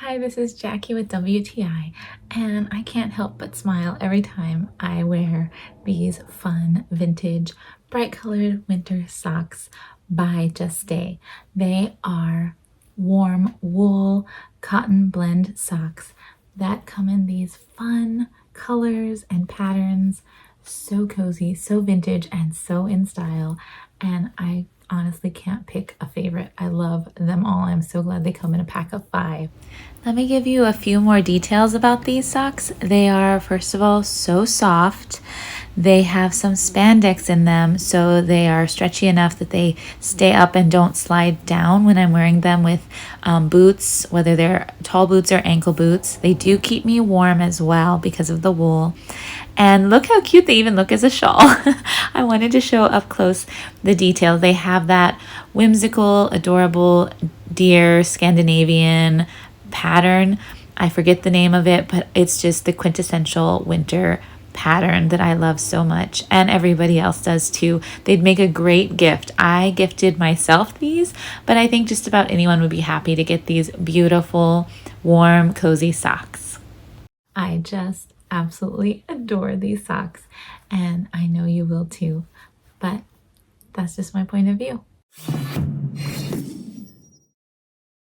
Hi, this is Jackie with WTI, and I can't help but smile every time I wear these fun, vintage, bright colored winter socks by Justay. They are warm wool cotton blend socks that come in these fun colors and patterns. So cozy, so vintage, and so in style. And I honestly can't pick a favorite. I love them all. I'm so glad they come in a pack of 5. Let me give you a few more details about these socks. They are, first of all, so soft. They have some spandex in them, so they are stretchy enough that they stay up and don't slide down when I'm wearing them with boots, whether they're tall boots or ankle boots. They do keep me warm as well because of the wool. And look how cute they even look as a shawl. I wanted to show up close the details. They have that whimsical, adorable deer Scandinavian pattern. I forget the name of it, but it's just the quintessential winter pattern that I love so much, and everybody else does too. They'd make a great gift. I gifted myself these, but I think just about anyone would be happy to get these beautiful, warm, cozy socks. I just absolutely adore these socks, and I know you will too, but that's just my point of view.